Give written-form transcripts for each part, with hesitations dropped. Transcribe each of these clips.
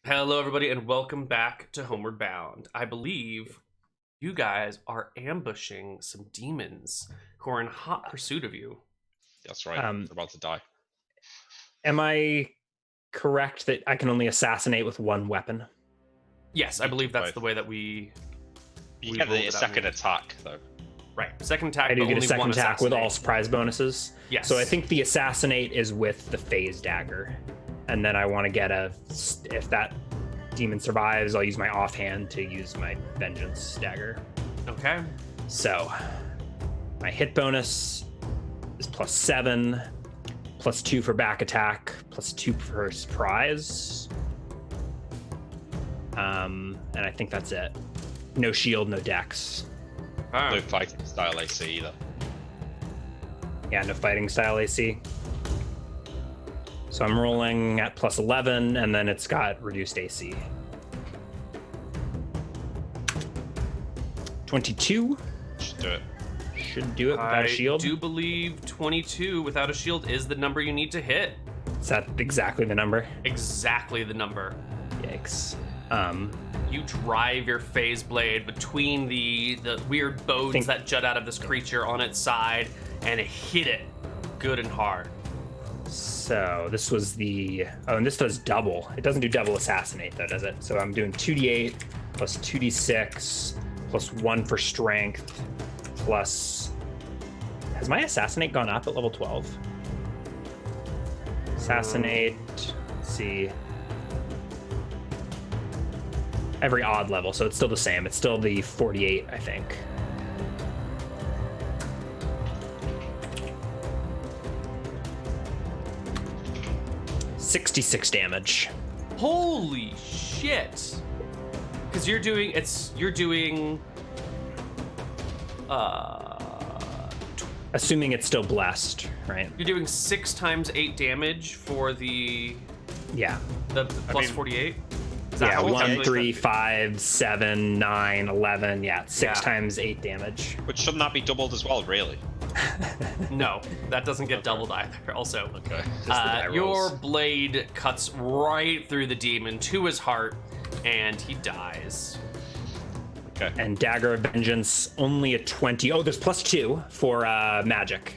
Hello, everybody, and welcome back to Homeward Bound. I believe you guys are ambushing some demons who are in hot pursuit of you. That's right. They're about to die. Am I correct that I can only assassinate with one weapon? Yes, I believe that's the way that You get the second attack, though. Right, second attack. I do but get a only second one attack with all assassinate. surprise bonuses. Yes. So I think the assassinate is with the phase dagger. And then I want to get if that demon survives, I'll use my offhand to use my vengeance dagger. Okay. So my hit bonus is +7, +2 for back attack, +2 for surprise. And I think that's it. No shield, no dex. No fighting style AC either. Yeah, no fighting style AC. So I'm rolling at +11, and then it's got reduced AC. 22. Should do it. Should do it without a shield. I do believe 22 without a shield is the number you need to hit. Is that exactly the number? Exactly the number. Yikes. You drive your phase blade between the weird bones that jut out of this creature on its side and hit it good and hard. So this was the... Oh, and this does double. It doesn't do double assassinate, though, does it? So I'm doing 2d8 plus 2d6 plus 1 for strength plus... Has my assassinate gone up at level 12? Assassinate... Let's see... Every odd level, so it's still the same. It's still the 48, I think. $66 damage. Holy shit! Because you're doing Assuming it's still blessed, right? you're doing 6 times 8 damage for the Yeah. plus 48. Is that Yeah, how we 1, calculate 3, that? 5, 7, 9, 11. Yeah, 6 Yeah. times 8 damage. But shouldn't that be doubled as well, really? No, that doesn't get doubled either. Also, Okay. Just the die your rolls. blade cuts right through the demon to his heart, and he dies. Okay. And Dagger of Vengeance, only a 20. Oh, there's +2 for magic.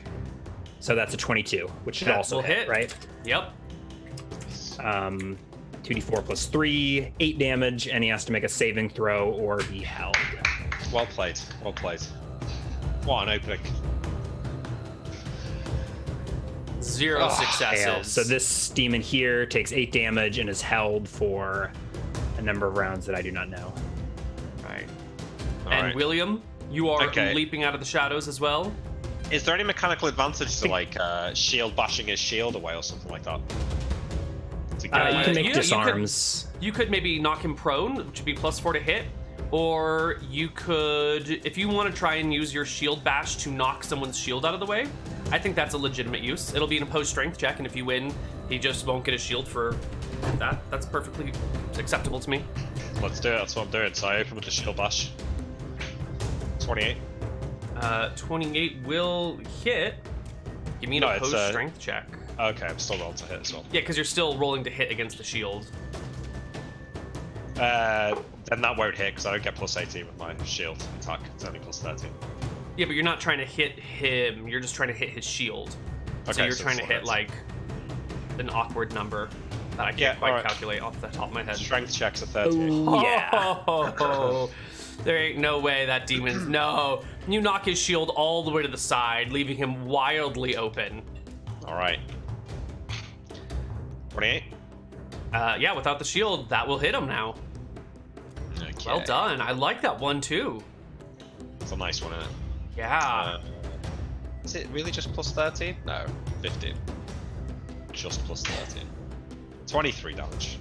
So that's a 22, which should That also will hit, hit. right? Yep. 2d4 plus 3, 8 damage, and he has to make a saving throw or be held. Well played. Well played. What an opening. 0 successes. Fail. So this demon here takes 8 damage and is held for a number of rounds that I do not know. Right. All And right. William, you are Okay. leaping out of the shadows as well. Is there any mechanical advantage to like shield bashing his shield away or something like that? To get You away? can make you could- disarms. You could maybe knock him prone, which would be +4 to hit, or you could, if you want to try and use your shield bash to knock someone's shield out of the way, I think that's a legitimate use. It'll be an opposed strength check, and if you win, he just won't get a shield for that. That's perfectly acceptable to me. Let's do it. That's what I'm doing. So I open with the shield bash. 28. 28 will hit. Give me an No, it's, opposed strength check. Okay, I'm still rolling to hit as well. Yeah, because you're still rolling to hit against the shield. Then that won't hit because I don't get +18 with my shield attack. It's only +13. Yeah, but you're not trying to hit him. You're just trying to hit his shield. So Okay, you're so trying to it's hit like an awkward number that I can't Yeah, quite alright. calculate off the top of my head. Strength checks are 13. Oh, yeah. Oh, there ain't no way that demon's no. You knock his shield all the way to the side, leaving him wildly open. All right. 28. Yeah, without the shield, that will hit him now. Okay. Well done. I like that one too. It's a nice one, isn't it? Yeah. Is it really just +13? No, 15. Just +13. 23 damage.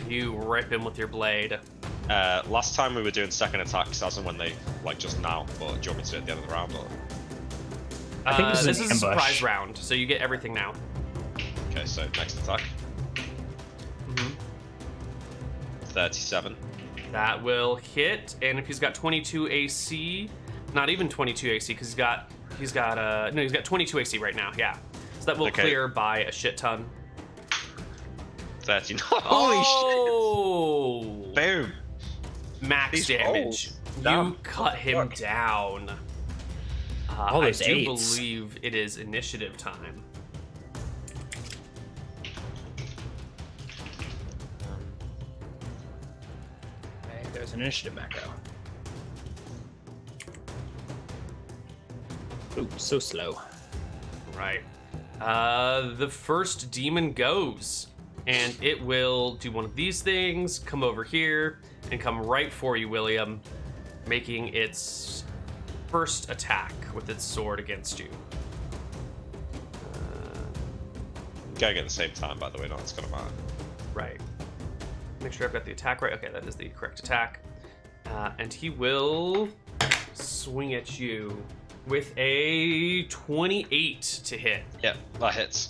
You rip him with your blade. Last time we were doing second attacks, as in when they, like just now, but do you want me to do it at the end of the round? Or? I think this is an a surprise ambush. round, so you get everything now. Okay, so next attack. 37. That will hit, and if he's got 22 AC, not even 22 AC, because he's got 22 AC right now. Yeah, so that will Okay. clear by a shit ton. 13. Holy Oh! shit! Boom. Max These damage. rolls. Damn. You cut him Fuck. down. All I those do eights. believe it is initiative time. Okay, there's an initiative macro. Ooh, so slow. Right. The first demon goes, and it will do one of these things, come over here, and come right for you, William, making its first attack with its sword against you. Going at the same time, by the way, not it's gonna matter. Right. Make sure I've got the attack right. Okay, that is the correct attack. And he will swing at you with a 28 to hit. Yeah, that hits.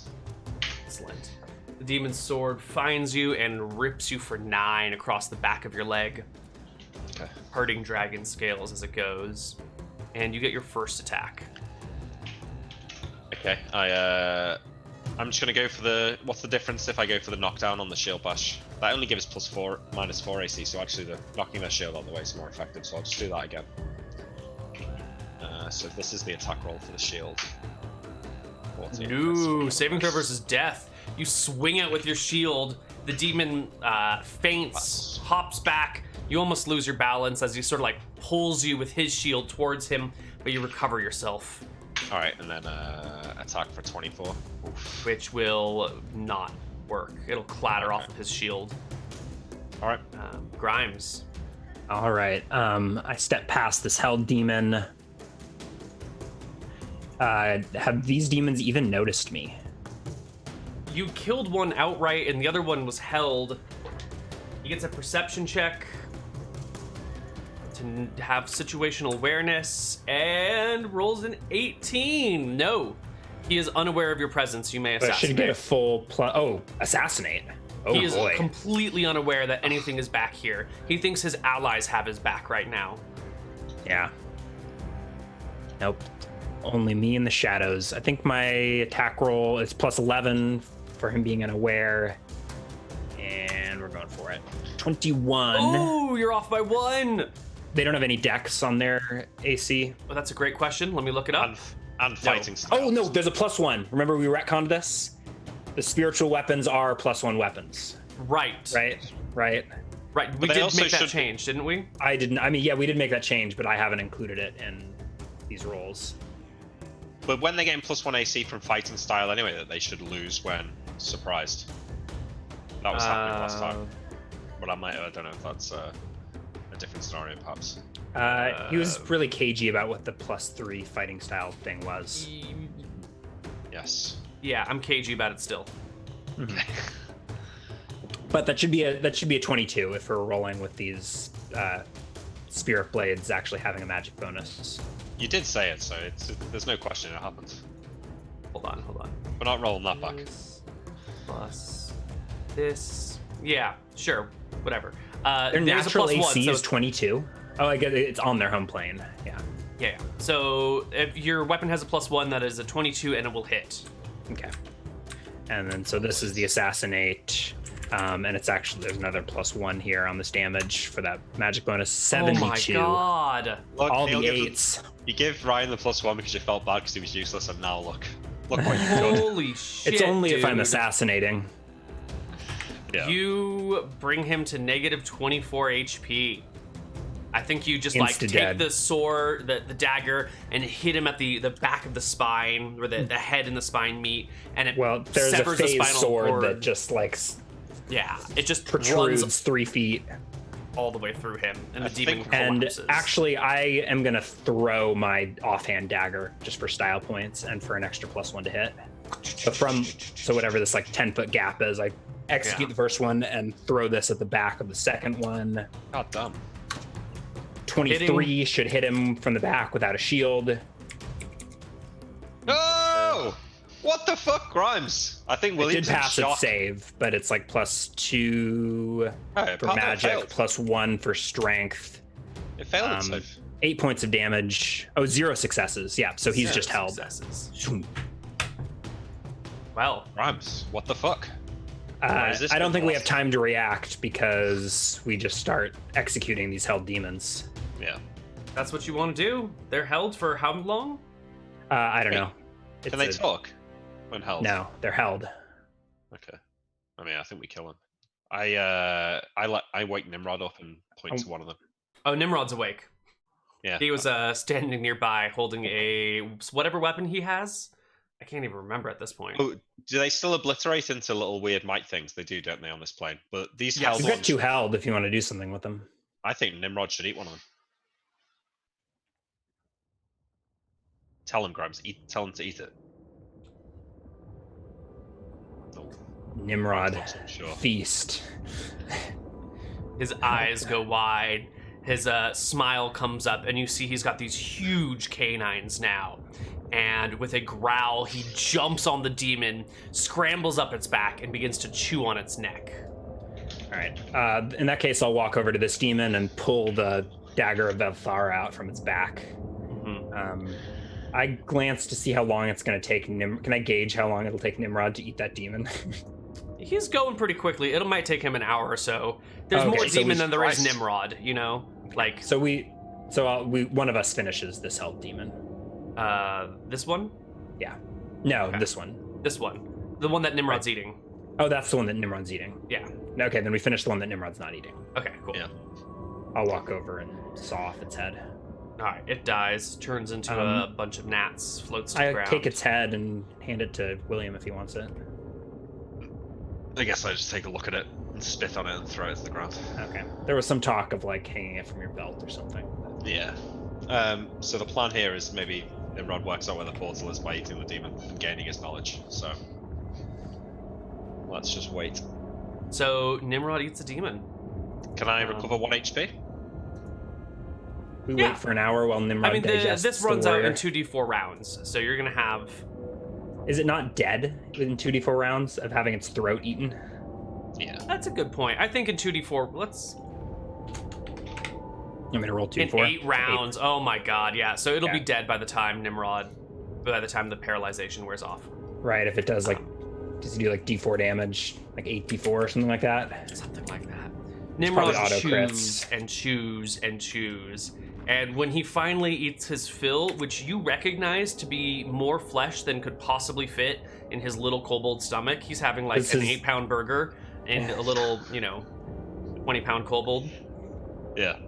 Excellent. The demon's sword finds you and rips you for 9 across the back of your leg, Okay. hurting dragon scales as it goes. And you get your first attack. Okay, I'm just gonna go for the. What's the difference if I go for the knockdown on the shield bash? That only gives +4, -4 AC, so actually the knocking their shield out of the way is more effective. So I'll just do that again. So this is the attack roll for the shield. 14. Ooh, saving throw versus death. You swing it with your shield. The demon faints, hops back. You almost lose your balance as he sort of like pulls you with his shield towards him, but you recover yourself, All right, and then attack for 24. Oof. which will not work. It'll clatter off of his shield. All right. Grimes. All right. I step past this held demon. Have these demons even noticed me? You killed one outright, and the other one was held. He gets a perception check to have situational awareness and rolls an 18. No, he is unaware of your presence. You may But I assassinate. should get a full plus. Oh, assassinate. Oh He is boy. completely unaware that anything is back here. He thinks his allies have his back right now. Yeah. Nope. Only me in the shadows. I think my attack roll is +11 for him being unaware. And we're going for it. 21. Oh, you're off by 1. They don't have any dex on their AC. Well, that's a great question. Let me look it up. And fighting style. Oh, no, there's a +1. Remember we retconned this? The spiritual weapons are +1 weapons. Right. Right. We they did also make that should- change, didn't we? I didn't. I mean, yeah, we did make that change, but I haven't included it in these rolls. But when they gain +1 AC from fighting style anyway, that they should lose when surprised. That was happening last time. But I don't know if that's a different scenario, perhaps. He was really cagey about what the +3 fighting style thing was. Yes. Yeah, I'm cagey about it still. But that should be a 22 if we're rolling with these spirit blades actually having a magic bonus. You did say it, so there's no question it happened. Hold on. We're not rolling that back. This plus this. Yeah, sure, whatever. Their There's a natural +1, AC so is 22. Oh, I get it. It's on their home plane. Yeah. yeah. So if your weapon has a +1, that is a 22, and it will hit. Okay. And then so this is the assassinate, and it's actually there's another +1 here on this damage for that magic bonus. 72. Oh my god! Look, All Neal, the give 8s. You give Ryan the +1 because you felt bad because he was useless, and now look what you've done. Holy shit! It's only if I'm dude. assassinating. Yeah. You bring him to -24 HP. I think you just like take Insta-dead. the sword, the dagger, and hit him at the back of the spine, where the head and the spine meet, and it Well, there's a severs the phase spinal sword cord. that just like Yeah, it just protrudes runs 3 feet. all the way through him, and the I demon think- And collapses. actually, I am gonna throw my offhand dagger just for style points and for an extra +1 to hit. So whatever this like 10-foot gap is, I execute Yeah. the first one and throw this at the back of the second one. God damn. 23 should hit him from the back without a shield. No! What the fuck, Grimes? I think It Williams did in pass its shock. save, but it's like +2 Oh, it for failed. magic, +1 for strength. It failed its Um, save. 8 points of damage. Oh, 0 successes. Yeah, so he's 0 just held. successes. Well, Grimes, what the fuck? is this I don't the think we boss? have time to react because we just start executing these held demons. Yeah. That's what you want to do? They're held for how long? I don't Wait, know. Can they talk when held? No, they're held. Okay. I mean, I think we kill him. I wake Nimrod up and point to one of them. Oh, Nimrod's awake. Yeah. He was standing nearby holding a whatever weapon he has. I can't even remember at this point. Oh, do they still obliterate into little weird might things? They do, don't they, on this plane? But these Yes. held You've got ones, 2 held if you want to do something with them. I think Nimrod should eat one of them. Tell him, Grimes. Tell him to eat it. Oh, Nimrod, Grimes looks unsure. feast. His eyes go wide. His smile comes up, and you see he's got these huge canines now. And with a growl, he jumps on the demon, scrambles up its back, and begins to chew on its neck. All right. In that case, I'll walk over to this demon and pull the dagger of Velthar out from its back. Mm-hmm. I glance to see how long it's going to take. Can I gauge how long it'll take Nimrod to eat that demon? He's going pretty quickly. It might take him an hour or so. There's Okay, more so demon we- than there is Christ. Nimrod, you know? Like, So one of us finishes this held demon. this one? Yeah. No, Okay. this one. This one. The one that Nimrod's eating. Oh, that's the one that Nimrod's eating. Yeah. Okay, then we finish the one that Nimrod's not eating. Okay, cool. Yeah. I'll walk over and saw off its head. Alright, it dies, turns into a bunch of gnats, floats to the I ground. take its head and hand it to William if he wants it. I guess I just take a look at it and spit on it and throw it to the ground. Okay. There was some talk of like hanging it from your belt or something. Yeah. So the plan here is maybe Nimrod works out where the portal is by eating the demon and gaining his knowledge. So let's just wait. So, Nimrod eats a demon. Can I recover 1 HP? We Yeah. wait for an hour while Nimrod I mean, digests this the runs out warrior. in 2d4 rounds, so you're gonna have... Is it not dead within 2d4 rounds of having its throat eaten? Yeah. That's a good point. I think in 2d4, let's... You want me to roll In 2d4? 8 rounds, oh my god, yeah. So it'll be Yeah. dead by the time by the time the paralyzation wears off. Right, if it does like, does it do like d4 damage, like 8d4 or something like that? Something like that. Nimrod auto chews crits. and chews and chews. And when he finally eats his fill, which you recognize to be more flesh than could possibly fit in his little kobold stomach, he's having like This an is- 8-pound burger and a little, 20-pound kobold. Yeah.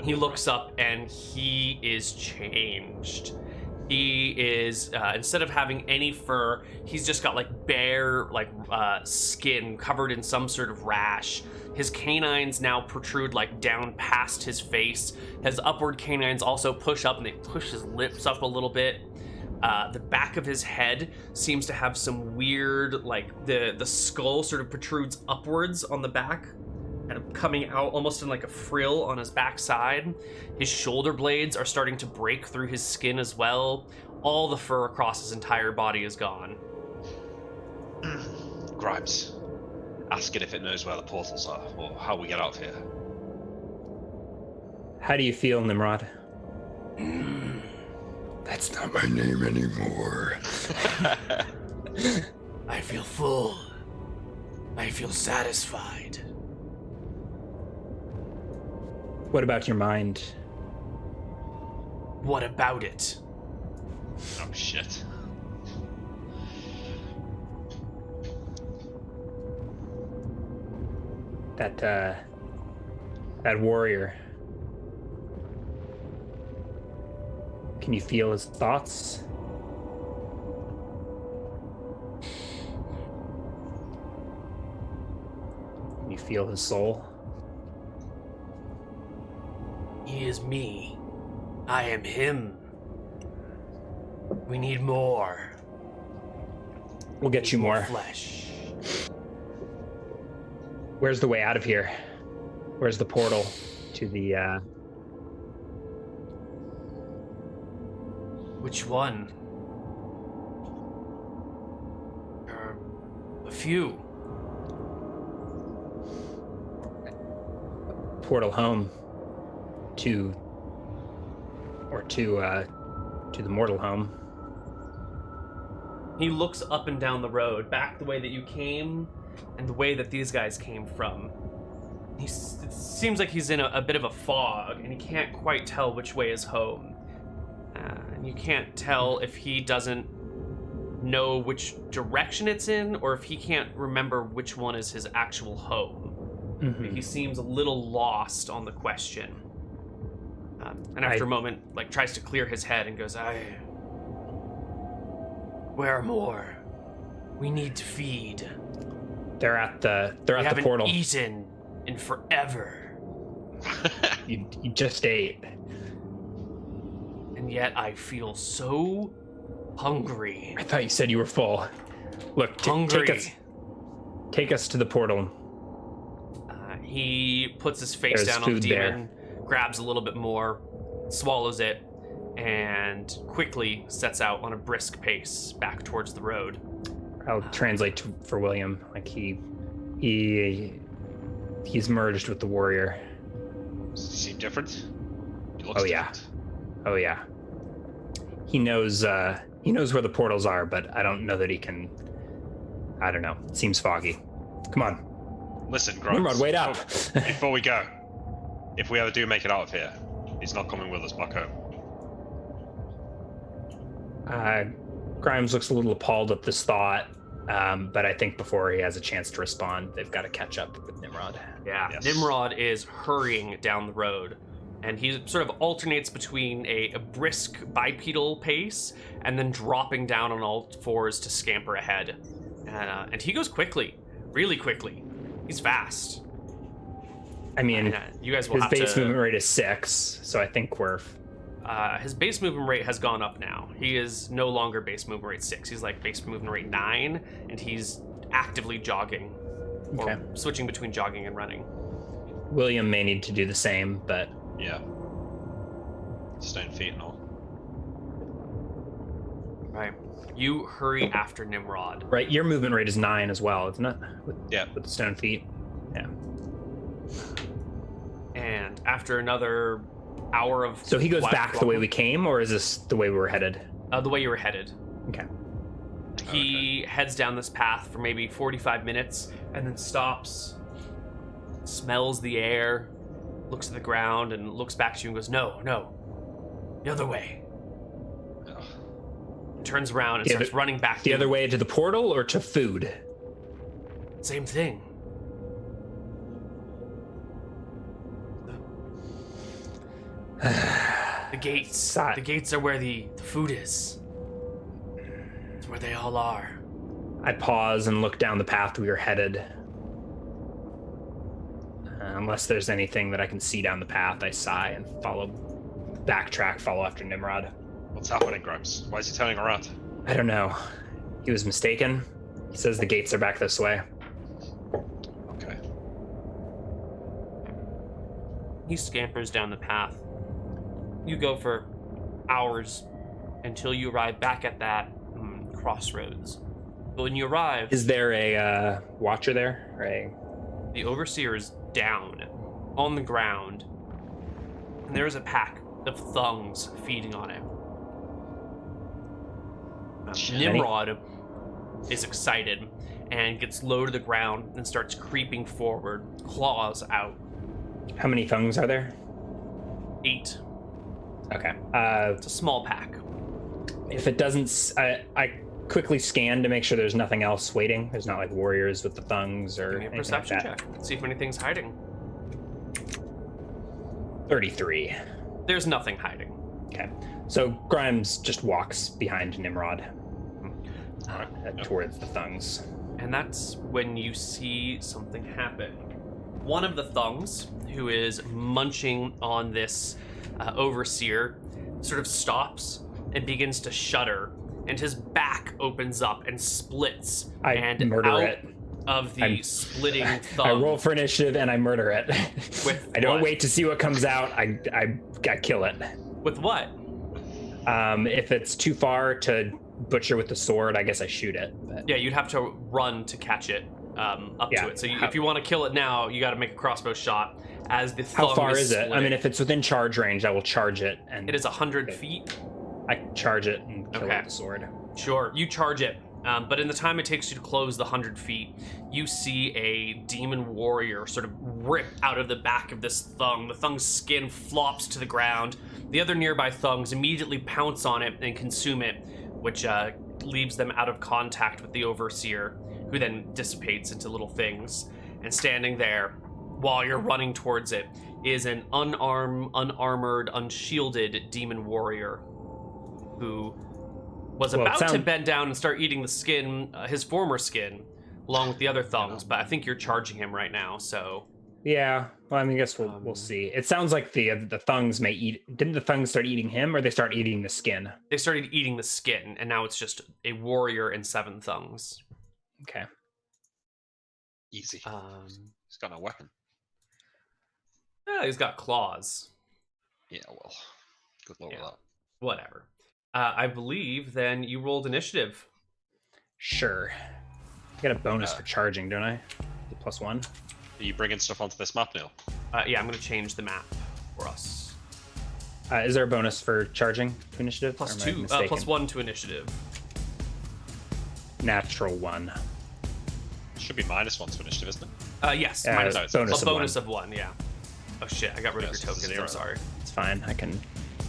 He looks up and he is changed. He is instead of having any fur, he's just got like bare skin covered in some sort of rash. His canines now protrude like down past his face. His upward canines also push up and they push his lips up a little bit. The back of his head seems to have some weird, like the skull sort of protrudes upwards on the back, kind of coming out almost in like a frill on his backside. His shoulder blades are starting to break through his skin as well. All the fur across his entire body is gone. Grimes, ask it if it knows where the portals are or how we get out of here. How do you feel, Nimrod? That's not my name anymore. I feel full. I feel satisfied. What about your mind? What about it? Oh shit. That warrior. Can you feel his thoughts? Can you feel his soul? He is me. I am him. We need more. We'll get you more. flesh. Where's the way out of here? Where's the portal to the Which one? A few. portal home to the mortal home? He looks up and down the road, back the way that you came and the way that these guys came from. It seems like he's in a bit of a fog, and he can't quite tell which way is home. And you can't tell if he doesn't know which direction it's in, or if he can't remember which one is his actual home. Mm-hmm. He seems a little lost on the question. And after a moment, like, tries to clear his head and goes, Where more? We need to feed. They're at the portal. We haven't eaten in forever. You just ate. And yet I feel so hungry. I thought you said you were full. Look, take us to the portal. He puts his face down on the demon, grabs a little bit more, swallows it, and quickly sets out on a brisk pace back towards the road. I'll translate for William. Like he's merged with the warrior. Does he seem different? He looks different. Oh yeah. He knows where the portals are, but I don't know that he can. I don't know. It seems foggy. Come on. Listen, Krob. Nimrod, wait up. Before we go, if we ever do make it out of here, he's not coming with us back home. Grimes looks a little appalled at this thought, but I think before he has a chance to respond, they've got to catch up with Nimrod. Yeah, yes. Nimrod is hurrying down the road, and he sort of alternates between a brisk bipedal pace and then dropping down on all fours to scamper ahead. And he goes quickly, really quickly. He's fast. I mean, you guys will his base movement rate is 6, so I think we're... his base movement rate has gone up now. He is no longer base movement rate 6. He's like base movement rate 9, and he's actively jogging. Or switching between jogging and running. William may need to do the same, but... Yeah. Stone feet and all. Right. You hurry after Nimrod. Right, your movement rate is 9 as well, isn't it? With the stone feet. Yeah. And after another hour of... So he goes back the way we came, or is this the way we were headed? The way you were headed. Okay. He heads down this path for maybe 45 minutes, and then stops, smells the air, looks at the ground, and looks back to you and goes, No, the other way. Turns around and starts running back. The other way to the portal or to food? Same thing. The gates. The gates are where the food is. It's where they all are. I pause and look down the path we were headed. Unless there's anything that I can see down the path, I sigh and backtrack, follow after Nimrod. What's happening, Grimes? Why is he turning around? I don't know. He was mistaken. He says the gates are back this way. Okay. He scampers down the path. You go for hours until you arrive back at that crossroads. But when you arrive... Is there a watcher there? The overseer is down on the ground, and there is a pack of thungs feeding on it. Nimrod is excited and gets low to the ground and starts creeping forward, claws out. How many thungs are there? 8. Okay. It's a small pack. If it doesn't... I quickly scan to make sure there's nothing else waiting. There's not like warriors with the thungs or Give me a perception check. See if anything's hiding. 33. There's nothing hiding. Okay. So Grimes just walks behind Nimrod towards the thungs. And that's when you see something happen. One of the thungs, who is munching on this overseer, sort of stops and begins to shudder, and his back opens up and splits. I murder it. Of the splitting thumb. I roll for initiative and I murder it. I don't wait to see what comes out. I kill it. With what? If it's too far to butcher with the sword, I guess I shoot it. But... Yeah, you'd have to run to catch it to it. So if you want to kill it now, you got to make a crossbow shot. As the thumb How far is it? split. I mean, if it's within charge range, I will charge it. And it is 100 feet. I charge it and kill it with the sword. Sure, you charge it. But in the time it takes you to close the 100 feet, you see a demon warrior sort of rip out of the back of this thung. The thung's skin flops to the ground. The other nearby thungs immediately pounce on it and consume it, which leaves them out of contact with the overseer, who then dissipates into little things. And standing there, while you're running towards it, is an unarmored, unshielded demon warrior who was about to bend down and start eating the skin, his former skin, along with the other thongs, but I think you're charging him right now, so... Yeah, well, I mean, I guess we'll see. It sounds like the thongs may eat... Didn't the thongs start eating him, or they start eating the skin? They started eating the skin, and now it's just a warrior and 7 thongs. Okay. Easy. He's got no weapon. He's got claws. Yeah, well, good luck with that. Whatever. I believe then you rolled initiative. Sure. I got a bonus for charging, don't I? The +1. Are you bringing stuff onto this map, Neal? Yeah, I'm going to change the map for us. Is there a bonus for charging to initiative? +2, +1 to initiative. Natural 1. Should be -1 to initiative, isn't it? Yes, bonus of 1, yeah. Oh shit, I got rid of your tokens, I'm sorry. It's fine, I can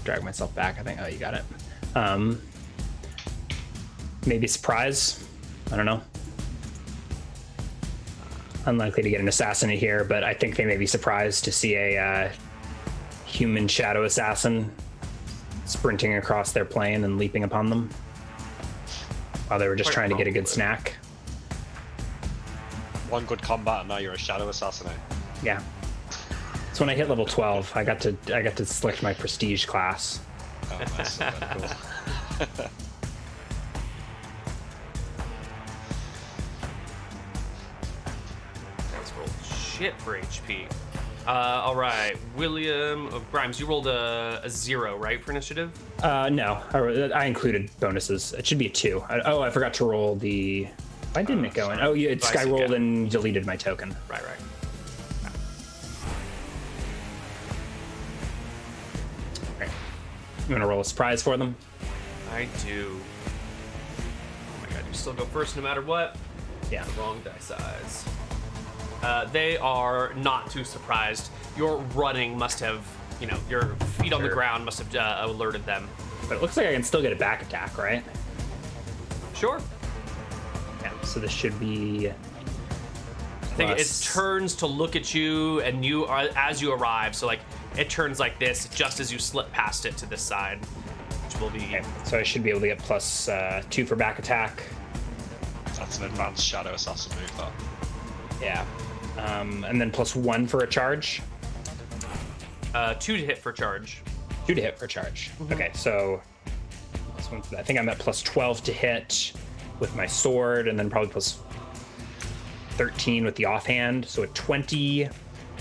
drag myself back, I think. Oh, you got it. Maybe surprise? I don't know. Unlikely to get an assassinate here, but I think they may be surprised to see a human shadow assassin sprinting across their plane and leaping upon them while they were just trying to get a good snack. One good combat and now you're a shadow assassinate. Yeah. So when I hit level 12, I got to select my prestige class. Oh, nice. Cool. Let's roll shit for HP. All right, William Grimes, you rolled a 0, right, for initiative? No, I included bonuses. It should be a 2. I forgot to roll the. Why didn't it go in? Oh, yeah, I rolled and deleted my token. Right. Okay. You want to roll a surprise for them? I do. Oh my god, you still go first no matter what? Yeah. Wrong die size. They are not too surprised. Your running must have, your feet on the ground must have alerted them. But it looks like I can still get a back attack, right? Sure. Yeah, so this should be... I think it turns to look at you, and you are, as you arrive, so like it turns like this just as you slip past it to this side, which will be... Okay, so I should be able to get +2 for back attack. That's an advanced shadow assassin move, though. Yeah. And then +1 for a charge. 2 to hit for charge. 2 to hit for charge. Mm-hmm. Okay, so +1 for that. I think I'm at +12 to hit with my sword, and then probably +13 with the offhand. So a 20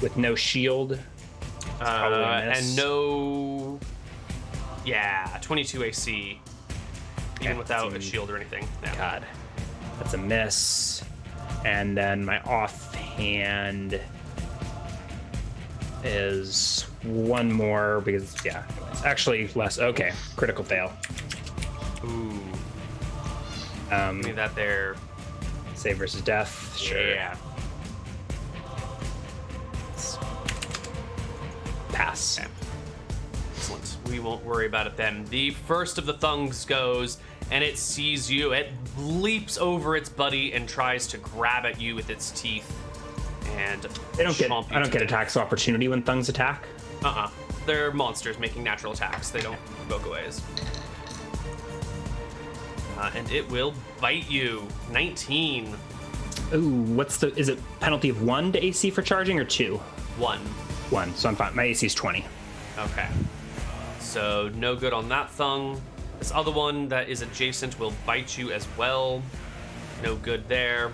with no shield. And no... Yeah, 22 AC. Even without a shield or anything. Yeah. God. That's a miss. And then my offhand is 1 more because, yeah, it's actually less. Okay, critical fail. Ooh. Give me that there. Save versus death. Sure. Yeah. Pass. Okay. Excellent. We won't worry about it then. The first of the thungs goes, and it sees you. It leaps over its buddy and tries to grab at you with its teeth. And I don't get attacks of opportunity when thungs attack. They're monsters making natural attacks. They don't poke aways. And it will bite you. 19. Ooh, is it penalty of 1 to AC for charging or 2? 1. 1, so I'm fine. My AC is 20. Okay. So no good on that thung. This other one that is adjacent will bite you as well. No good there.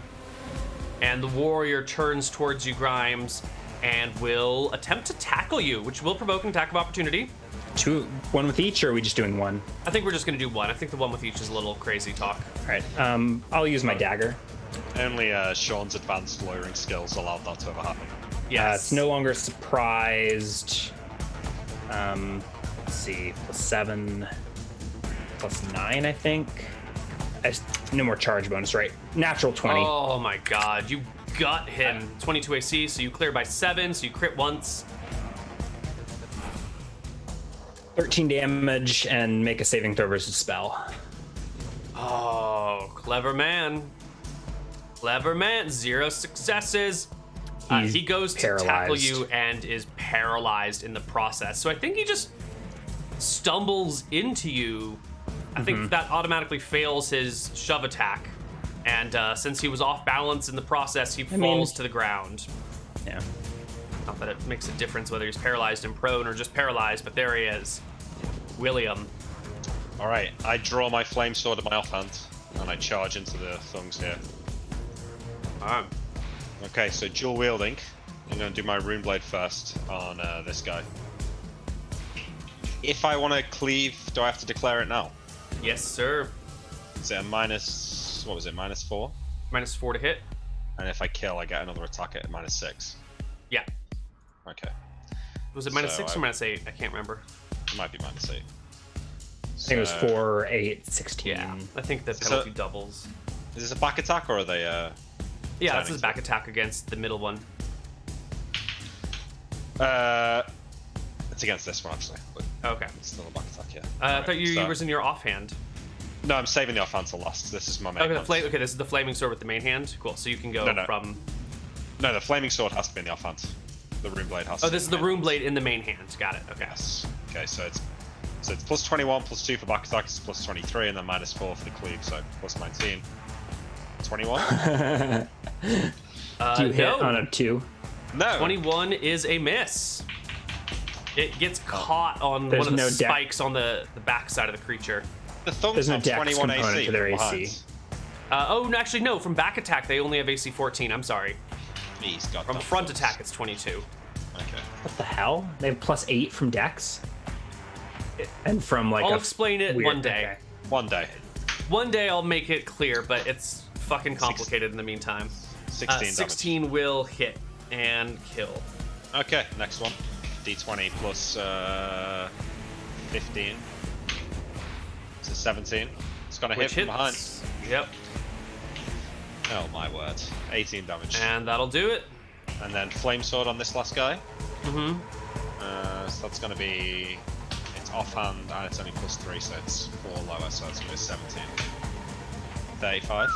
And the warrior turns towards you, Grimes, and will attempt to tackle you, which will provoke an attack of opportunity. 1 with each, or are we just doing 1? I think we're just going to do 1. I think the 1 with each is a little crazy talk. All right. I'll use my dagger. Only Sean's advanced lawyering skills allowed that to ever happen. Yes. It's no longer surprised. Let's see. +7, +9, I think. No more charge bonus, right? Natural 20. Oh my god, you got him. 22 AC, so you clear by 7, so you crit once. 13 damage and make a saving throw versus spell. Oh, clever man. Clever man. 0 successes. He goes to tackle you and is paralyzed in the process. So I think he just stumbles into you. I think that automatically fails his shove attack. And since he was off balance in the process, he falls to the ground. Yeah. Not that it makes a difference whether he's paralyzed and prone or just paralyzed, but there he is. William. All right, I draw my flame sword in my offhand, and I charge into the thungs here. Okay, so dual wielding. I'm going to do my rune blade first on this guy. If I want to cleave, do I have to declare it now? Yes, sir. Is it a minus? What was it? -4. -4 to hit. And if I kill, I get another attack at -6. Yeah. Okay. Was it -6 or -8? I can't remember. It might be -8. I think it was 4, 8, 16. Yeah, I think the penalty doubles. Is this a back attack or are they? Yeah, that's his back attack against the middle one. It's against this one actually. But Okay. it's still a back attack, yeah. I thought you was in your offhand. No, I'm saving the offhand till last. This is my main. Okay, this is the flaming sword with the main hand. Cool. So you can go from. No, the flaming sword has to be in the offhand. The rune blade has. Oh, this is the rune blade in the main hand. Got it. Okay. Yes. Okay, so it's plus 21, plus 2 for back attack, it's plus 23, and then -4 for the cleave, so plus 19. 21? Do you hit on a 2? No. 21 is a miss. It gets caught on There's one of the no spikes on the back side of the creature. The thungs There's no have dex 21 component AC to their behind. AC. Oh, no, actually, no. From back attack, they only have AC 14. I'm sorry. He's got From that front plus. attack, it's 22. Okay. What the hell? They have +8 from dex? And from like I'll explain it one day. Okay. One day. One day I'll make it clear, but it's fucking complicated in the meantime. 16 16 will hit and kill. damage. Okay, next one. D20 plus 15. So 17. It's gonna hit Which from behind. hits. Yep. Oh my word. 18 damage. And that'll do it. And then flame sword on this last guy. Mm-hmm. So that's gonna be. It's offhand and it's only plus 3, so it's 4 lower, so it's gonna be 17. 35.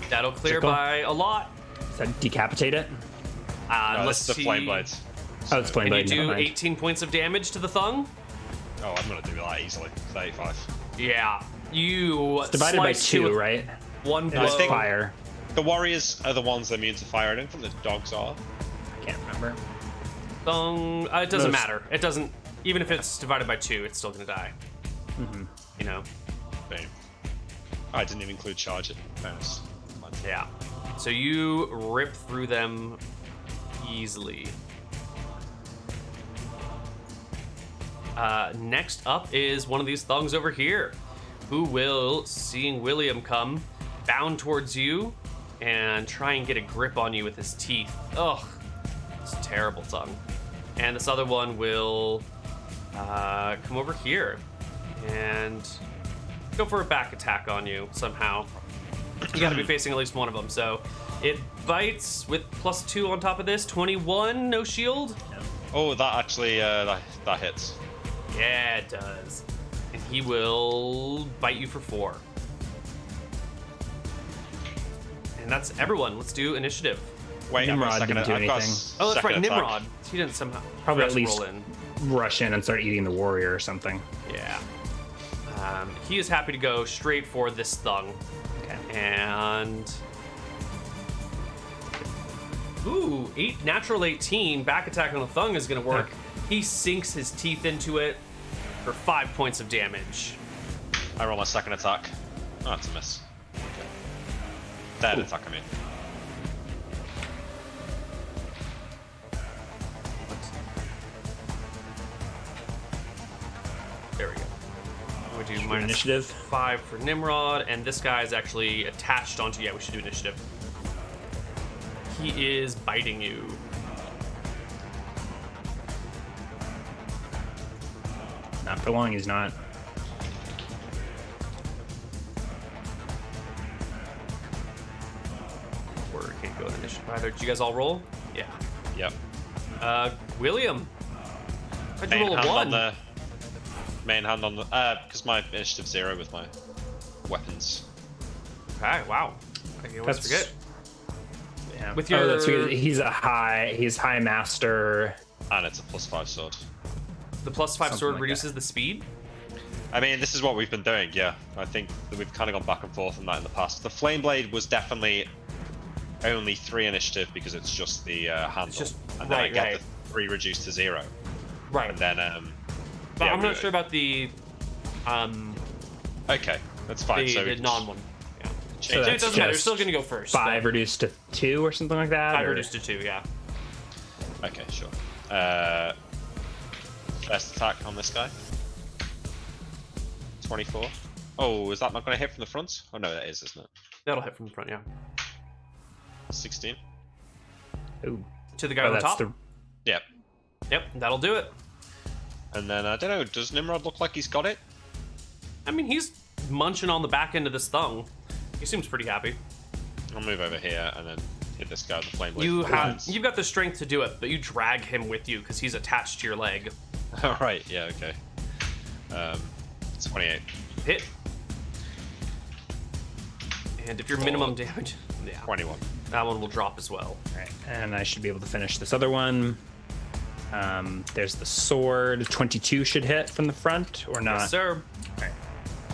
That'll clear Circle. by a lot. Does that decapitate it? No, Unless this is the flame blades. Oh, it's flame And you blade. never do mind. 18 points of damage to the thung. Oh, I'm gonna do that easily. 35. Yeah. You It's divided by slice two 2, with right? one It blow. was fire. The warriors are the ones that are immune to fire. I don't think the dogs are. I can't remember. Thung. It doesn't Those- matter. It doesn't. Even if it's divided by 2, it's still gonna die. Mm-hmm. You know. Boom. I didn't even include charge it. Bonus. Yeah. So you rip through them easily. Next up is one of these thungs over here, who will, seeing William come, bound towards you and try and get a grip on you with his teeth. Ugh, it's a terrible tongue. And this other one will come over here and go for a back attack on you somehow. You gotta be facing at least one of them. So it bites with +2 on top of this. 21, no shield. Oh, that actually that hits. Yeah, it does. And he will bite you for 4. And that's everyone. Let's do initiative. Wait, Nimrod I've got didn't do I've got anything. Oh, that's right, second attack. Nimrod. He didn't somehow Probably at just least roll in. rush in and start eating the warrior or something. Yeah. He is happy to go straight for this thung. Okay. And ooh, natural 18 back attack on a thung is gonna work. He sinks his teeth into it for 5 points of damage. I roll my second attack. Oh, that's a miss. Okay. Third attack, I mean. There we go. We do do minus initiative? 5 for Nimrod, and this guy is actually attached onto. Yeah, we should do initiative. He is biting you. Not for long, he's not. Warrior can't go in initiative either. Did you guys all roll? Yeah. Yep. William. How'd you Main roll a hand 1? on the. Main hand on the. Because my initiative 0 with my weapons. Okay, wow. I always forget. Yeah. With your- that's because he's high master. And it's a +5 sword. The +5 Something sword like reduces the speed? I mean, this is what we've been doing, yeah. I think that we've kind of gone back and forth on that in the past. The Flame Blade was definitely only 3 initiative because it's just the handle. It's just- and then I right, get right. the 3 reduced to 0. Right. And then, But yeah, I'm not sure about the Okay, that's fine. the non one. Yeah. Change So it that's doesn't matter. You're just still gonna go first. 5 reduced to 2 or something like that. 5 or- reduced to 2, yeah. Okay, sure. First attack on this guy. 24. Oh, is that not going to hit from the front? Oh no, that is, isn't it? That'll hit from the front, yeah. 16. Ooh. To the guy Oh, on the that's top. the. Yep. Yep, that'll do it. And then I don't know. Does Nimrod look like he's got it? I mean, he's munching on the back end of this thong. He seems pretty happy. I'll move over here and then hit this guy with the flame blade. You've got the strength to do it, but you drag him with you because he's attached to your leg. All right. Yeah. Okay. 28. Hit. And if your minimum damage, yeah, 21. that one will drop as well. All right, and I should be able to finish this other one. There's the sword. 22 should hit from the front or not. Yes, sir.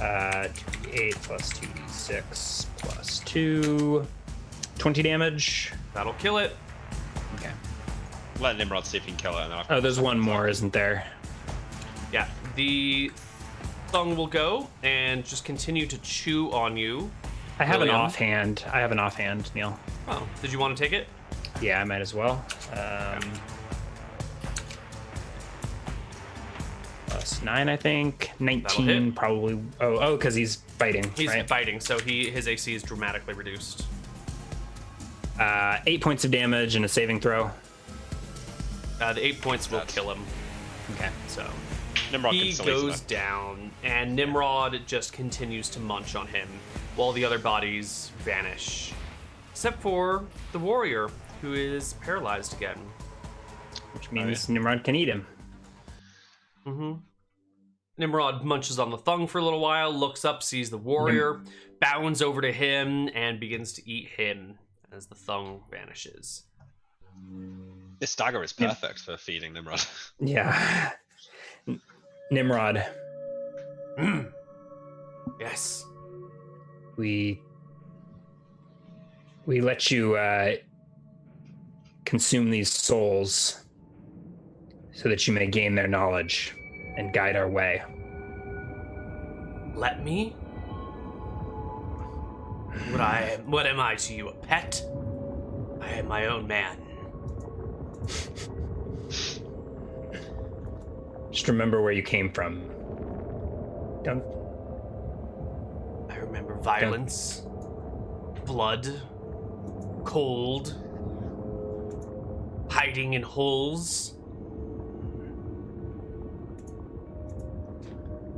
8 plus 2d6 plus 2. 20 damage. That'll kill it. Okay. Let Nimrod see if he can kill it. And then Oh, there's one more, isn't there? Yeah, the thong will go and just continue to chew on you. I have William? an offhand, Neal. Oh, did you want to take it? Yeah, I might as well. Plus 9, I think. 19, hit. probably. Oh, because he's fighting. He's right? fighting, so his AC is dramatically reduced. 8 points of damage and a saving throw. The 8 points will kill him. Okay. So Nimrod he can still goes eat them. down, and Nimrod just continues to munch on him while the other bodies vanish, except for the warrior, who is paralyzed again. Which means Nimrod can eat him. Nimrod munches on the thong for a little while, looks up, sees the warrior, bounds over to him, and begins to eat him as the thong vanishes. This dagger is perfect for feeding Nimrod. Yeah. Nimrod, Yes. we let you consume these souls so that you may gain their knowledge and guide our way. Let me? What am I to you, a pet? I am my own man. Just remember where you came from. Don't. I remember violence, blood, cold, hiding in holes.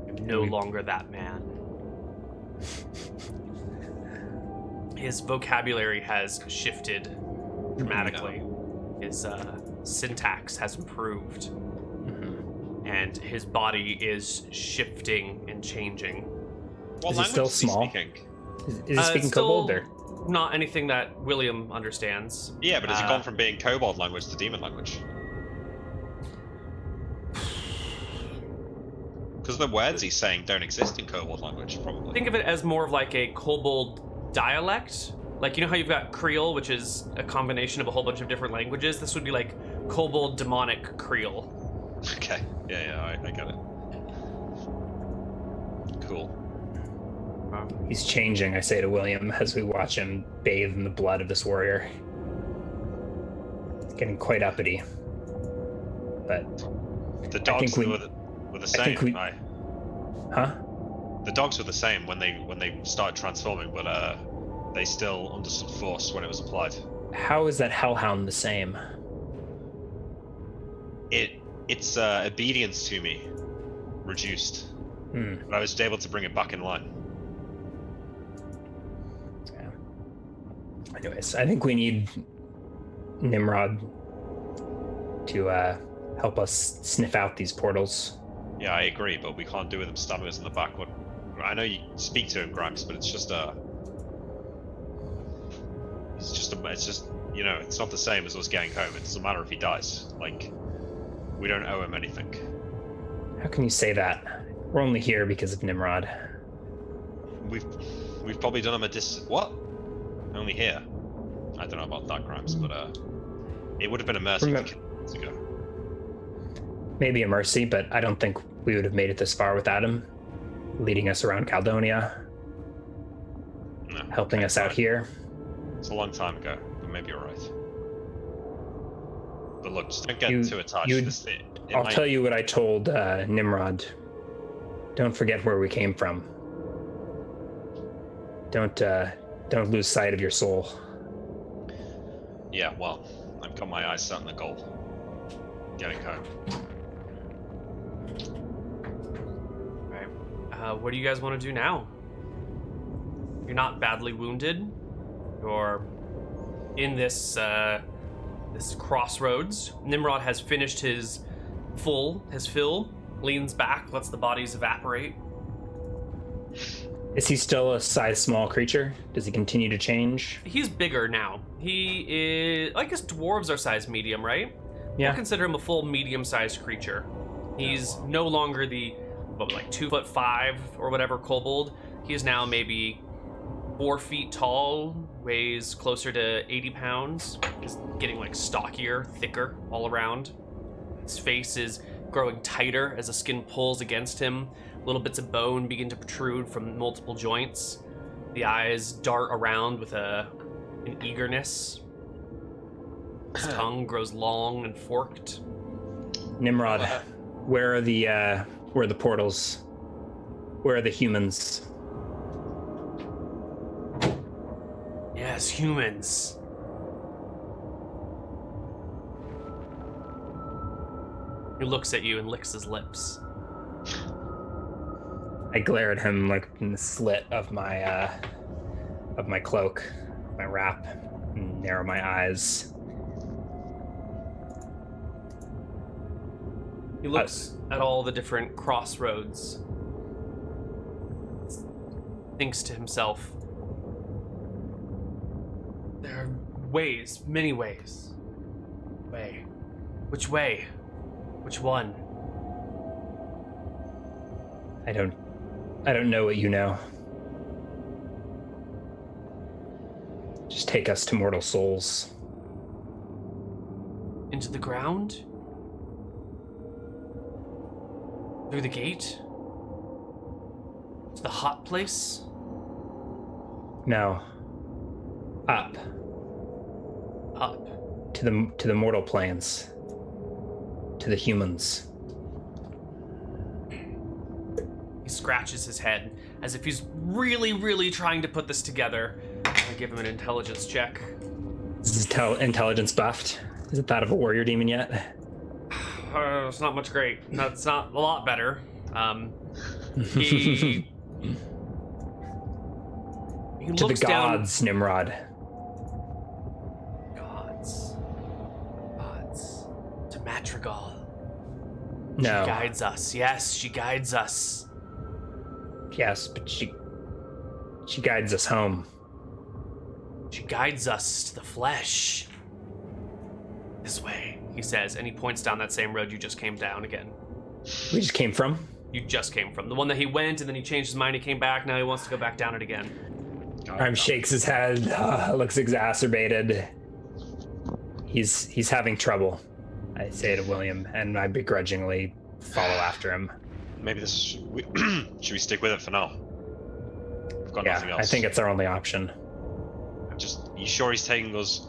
I'm no longer that man. His vocabulary has shifted dramatically. His syntax has improved. And his body is shifting and changing. What Is he still language is he small? speaking? Is he speaking still kobold or? not anything that William understands. Yeah, but has it gone from being kobold language to demon language? Because the words he's saying don't exist in kobold language, probably. Think of it as more of like a kobold dialect. Like, you know how you've got Creole, which is a combination of a whole bunch of different languages? This would be like kobold demonic Creole. Okay. Yeah, I get it. Cool. He's changing, I say to William as we watch him bathe in the blood of this warrior. It's getting quite uppity. But The dogs we- were the I same. think we- huh? The dogs were the same when they started transforming, but they still understood force when it was applied. How is that hellhound the same? It's obedience to me reduced, but I was able to bring it back in line. Yeah. Anyways, I think we need Nimrod to help us sniff out these portals. Yeah, I agree, but we can't do with him stabbing us in the back. What? I know you speak to him, Grimes, but it's just you know, it's not the same as us getting home. It doesn't matter if he dies. Like, we don't owe him anything. How can you say that? We're only here because of Nimrod. We've probably done him a what? Only here. I don't know about that, Grimes, but it would have been a mercy months ago. Maybe a mercy, but I don't think we would have made it this far without him, leading us around Caldonia, helping us out here. It's a long time ago, but maybe you're right. But look, just don't get too attached. I'll tell you what I told Nimrod. Don't forget where we came from. Don't lose sight of your soul. Yeah, well, I've got my eyes set on the goal. Getting home. Alright. What do you guys want to do now? You're not badly wounded. You're in this crossroads. Nimrod has finished his fill, leans back, lets the bodies evaporate. Is he still a size small creature? Does he continue to change? He's bigger now. He is, I guess dwarves are size medium, right? Yeah. We'll consider him a full medium-sized creature. He's no longer the, 2'5" or whatever kobold. He is now maybe 4 feet tall, weighs closer to 80 pounds. He's getting stockier, thicker all around. His face is growing tighter as the skin pulls against him. Little bits of bone begin to protrude from multiple joints. The eyes dart around with an eagerness. His tongue grows long and forked. Nimrod, where are the portals? Where are the humans? Yes, humans. He looks at you and licks his lips. I glare at him in the slit of my cloak, my wrap, and narrow my eyes. He looks at all the different crossroads. Thinks to himself, there are ways, many ways. Way. Which way? Which one? I don't know what you know. Just take us to mortal souls. Into the ground? Through the gate? To the hot place? No. Up. Up. To the mortal planes. To the humans. He scratches his head as if he's really, really trying to put this together. I give him an intelligence check. Is his intelligence buffed? Is it that of a warrior demon yet? It's not much great. No, it's not a lot better. He to looks the gods, down. Nimrod. Gods. To Madrigal. No. She guides us. Yes, she guides us. Yes, but she guides us home. She guides us to the flesh. This way, he says, and he points down that same road you just came down again. We just came from? You just came from. The one that he went, and then he changed his mind, he came back, now he wants to go back down it again. Shakes his head, looks exacerbated. He's having trouble, I say to William, and I begrudgingly follow after him. Maybe should we stick with it for now? We've got nothing else. I think it's our only option. You sure he's taking us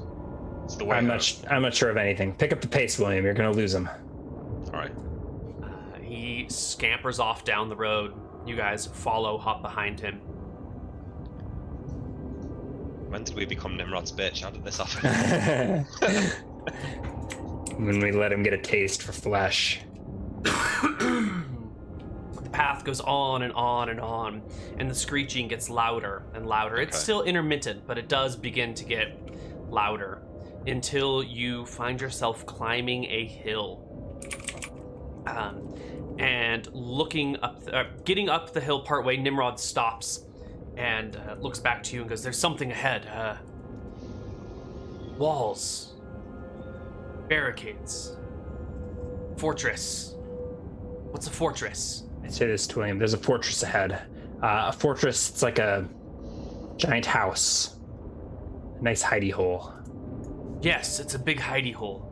to the way? I'm not sure of anything. Pick up the pace, William. You're gonna lose him. All right. He scampers off down the road. You guys hop behind him. When did we become Nimrod's bitch? How did this happen? When we let him get a taste for flesh. The path goes on and on and on, and the screeching gets louder and louder. It's still intermittent, but it does begin to get louder until you find yourself climbing a hill. And looking up, getting up the hill partway, Nimrod stops and looks back to you and goes, "There's something ahead. Walls, barricades, fortress. What's a fortress?" I say this to William. There's a fortress ahead. A fortress, it's like a giant house. A nice hidey hole. Yes, it's a big hidey hole.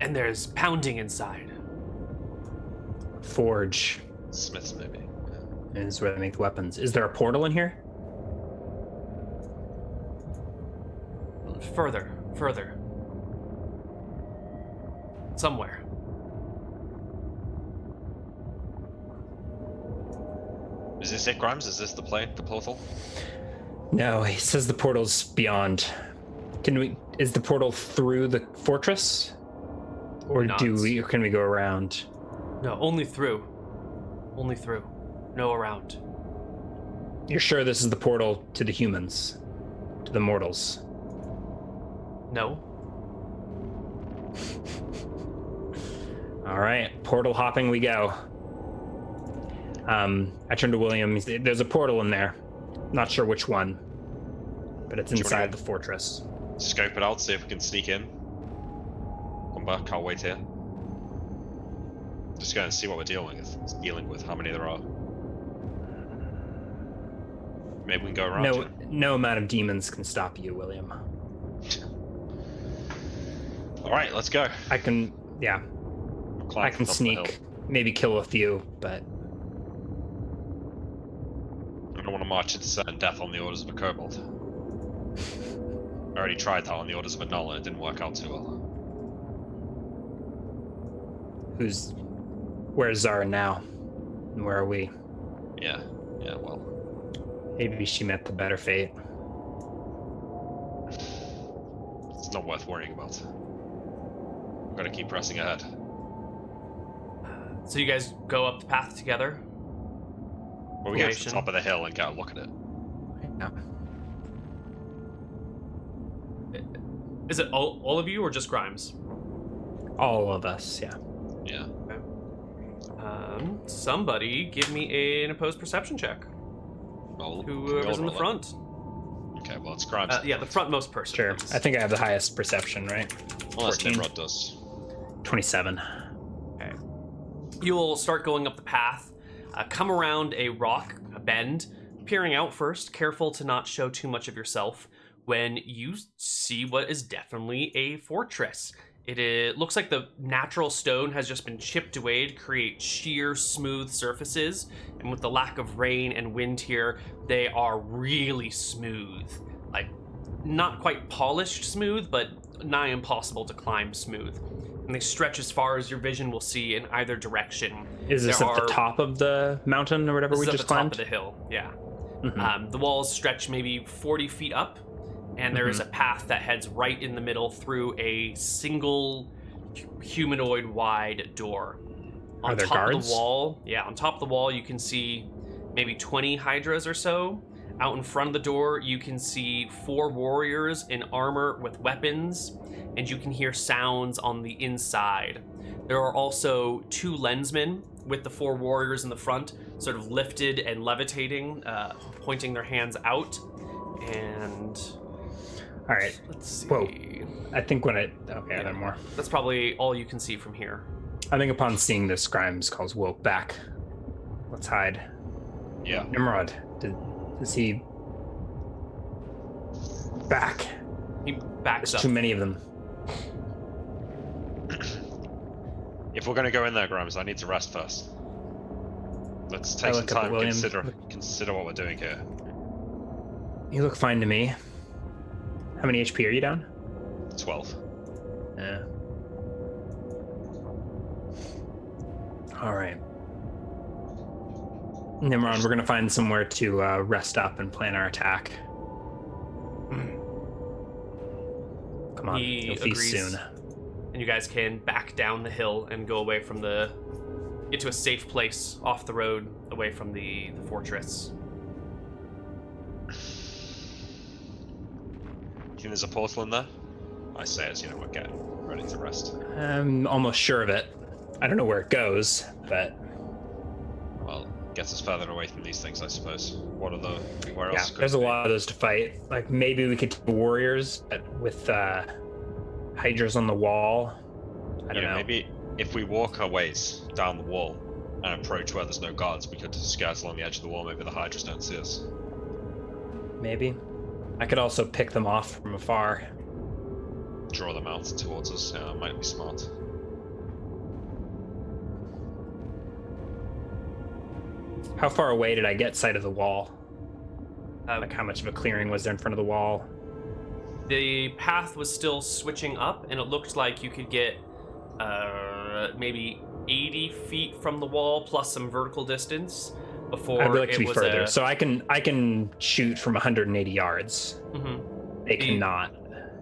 And there's pounding inside. Forge Smiths, maybe. is where they make the weapons. Is there a portal in here? Further. Somewhere. Is this it, Grimes? Is this the portal? No, he says the portal's beyond. Is the portal through the fortress? Or can we go around? No, only through. No around. You're sure this is the portal to the humans? To the mortals? No. All right, portal hopping we go. I turn to William. There's a portal in there. Not sure which one, but it's inside the fortress. Scope it out, see if we can sneak in. Come back, I'll wait here. Just go and see what we're dealing with, how many there are. Maybe we can go around. No amount of demons can stop you, William. Alright, let's go. I can sneak, maybe kill a few, but I don't want to march into certain death on the orders of a kobold. I already tried that on the orders of a null and it didn't work out too well. Where's Zara now? And where are we? Yeah, well. Maybe she met the better fate. It's not worth worrying about. We've got to keep pressing ahead. So you guys go up the path together? Well, we get to the top of the hill and get a look at it. Yeah. Is it all of you or just Grimes? All of us, yeah. Yeah. Okay. Somebody give me an opposed perception check. Whoever's in the front. Okay, well, it's Grimes. Yeah, the frontmost person. Sure. Please. I think I have the highest perception, right? Unless Nimrod does. 27. Okay. You'll start going up the path, come around a rock, a bend, peering out first, careful to not show too much of yourself, when you see what is definitely a fortress. It looks like the natural stone has just been chipped away to create sheer, smooth surfaces, and with the lack of rain and wind here, they are really smooth. Like, not quite polished smooth, but nigh impossible to climb smooth. And they stretch as far as your vision will see in either direction. Is this at the top of the mountain or whatever we just climbed? This is at the top of the hill, yeah. Mm-hmm. The walls stretch maybe 40 feet up, and there is a path that heads right in the middle through a single humanoid-wide door. Are there top guards? Of the wall, on top of the wall, you can see maybe 20 hydras or so. Out in front of the door, you can see 4 warriors in armor with weapons, and you can hear sounds on the inside. There are also 2 lensmen with the 4 warriors in the front, sort of lifted and levitating, pointing their hands out. And all right, let's see. Whoa. I think there are more. That's probably all you can see from here. I think upon seeing this, Grimes calls Wilk back. Let's hide. Yeah. Nimrod, is he back? He backs There's up. too many of them. If we're going to go in there, Grimes, I need to rest first. Let's take some time to consider what we're doing here. You look fine to me. How many HP are you down? 12. Yeah. All right. Nimrod, we're gonna find somewhere to rest up and plan our attack. Come on, He you'll feast agrees. soon. And you guys can back down the hill and go away from the get to a safe place off the road, away from the fortress. Do you think there's a portal in there? I say as we're getting ready to rest. I'm almost sure of it. I don't know where it goes, but Well, gets us further away from these things, I suppose. Where yeah, else? there's a lot of those to fight. Like maybe we could take warriors with hydras on the wall. I don't know. Maybe if we walk our ways down the wall and approach where there's no guards, we could skirt along the edge of the wall. Maybe the hydras don't see us. Maybe. I could also pick them off from afar. Draw them out towards us. Yeah, that might be smart. How far away did I get sight of the wall? Uh, Like how much of a clearing was there in front of the wall? The path was still switching up, and it looked like you could get maybe 80 feet from the wall plus some vertical distance before I'd like to it be was further, so I can shoot from 180 yards. They cannot.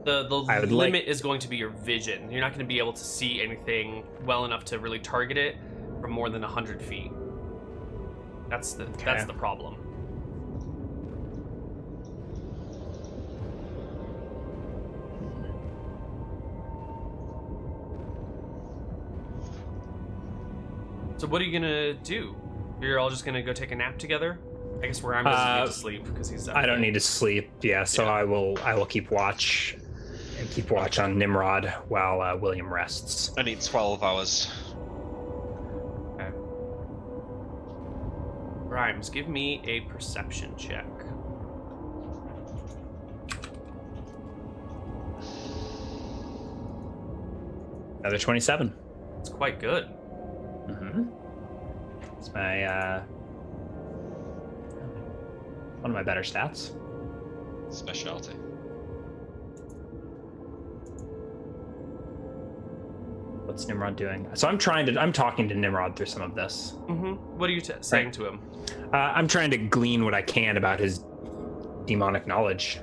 The I would limit like- is going to be your vision. You're not going to be able to see anything well enough to really target it from more than 100 feet. That's the problem. So what are you gonna do? You're all just gonna go take a nap together? I guess Rhyme doesn't need to sleep because he's. I don't need to sleep. Yeah, so Yeah. I will keep watch on Nimrod while William rests. I need 12 hours. Okay. Rhymes, give me a perception check. Another 27. It's quite good. Mm-hmm. It's my one of my better stats. Specialty. What's Nimrod doing? So I'm talking to Nimrod through some of this. Mm-hmm. What are you saying to him? I'm trying to glean what I can about his demonic knowledge,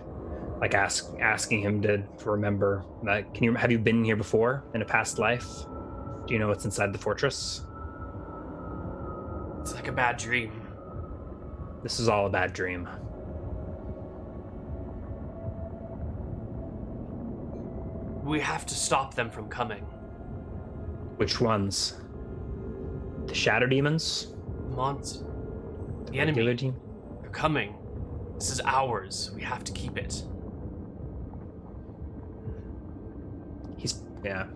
like asking him to remember. Have you been here before in a past life? Do you know what's inside the fortress? It's like a bad dream. This is all a bad dream. We have to stop them from coming. Which ones? The shadow demons? Mons, the Regular enemy. demon? They're coming. This is ours. We have to keep it. Yeah.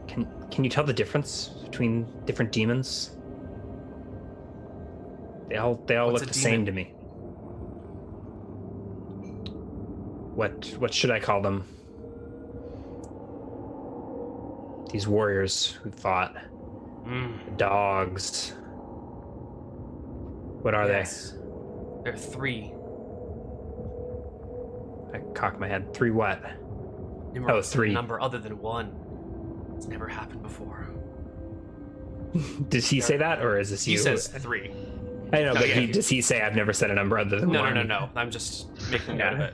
Can you tell the difference between different demons? They all What's look a the same demon? to me. What should I call them? These warriors who fought. Dogs. What are Yes. They're 3. they? I cocked my head. 3 what? Nimrod said a 3. number other than 1. It's never happened before. Does he say that, or is this He you? says 3. I know, No, but yeah. does he say I've never said a number other than No, 1? no. I'm just making note of it.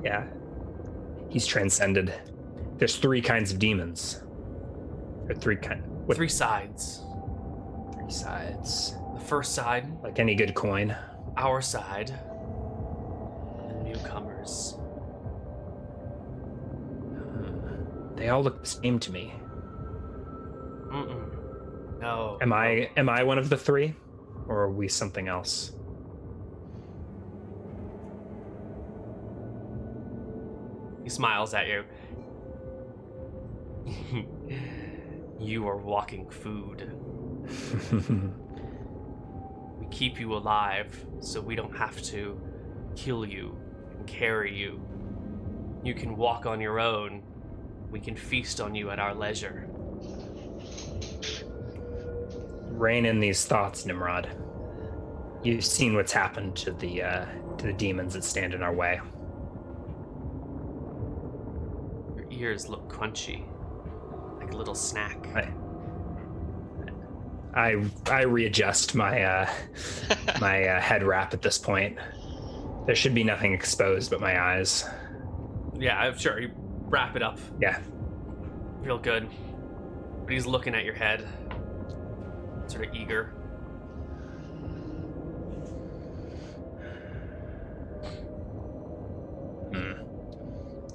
Yeah. He's transcended. There's 3 kinds of demons. Or 3 kind. What? 3 sides. 3 sides. The first side, Like any good coin. our side, and newcomers. They all look the same to me. No. Am I one of the 3? Or are we something else? He smiles at you. You are walking food. We keep you alive so we don't have to kill you and carry you. You can walk on your own. We can feast on you at our leisure. Rein in these thoughts, Nimrod. You've seen what's happened to the demons that stand in our way. Your ears look crunchy, like a little snack. I readjust my my head wrap at this point. There should be nothing exposed but my eyes. Yeah, I'm sure. You wrap it up. Yeah. feel good. But he's looking at your head, sort of eager.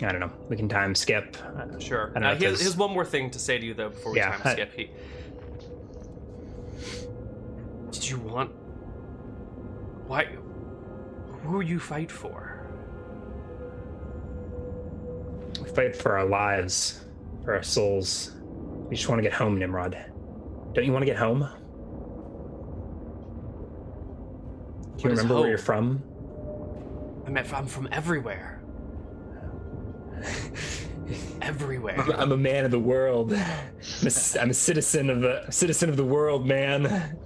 I don't know. We can time skip. Sure. I don't know He if has one more thing to say to you, though, before we time skip. Did you want... Why... Who you fight for? We fight for our lives, for our souls. We just want to get home, Nimrod. Don't you want to get home? Do you remember where you're from? I'm from everywhere. Everywhere. I'm a man of the world. I'm a citizen of the world, man.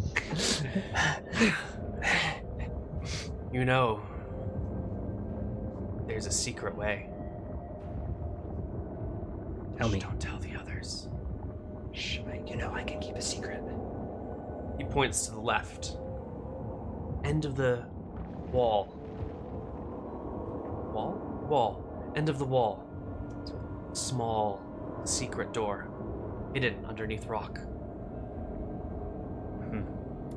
You know, there's a secret way. Tell me. Don't tell the others. Shh, I can keep a secret. He points to the left. End of the wall. Wall? End of the wall. Small, secret door. Hidden underneath rock.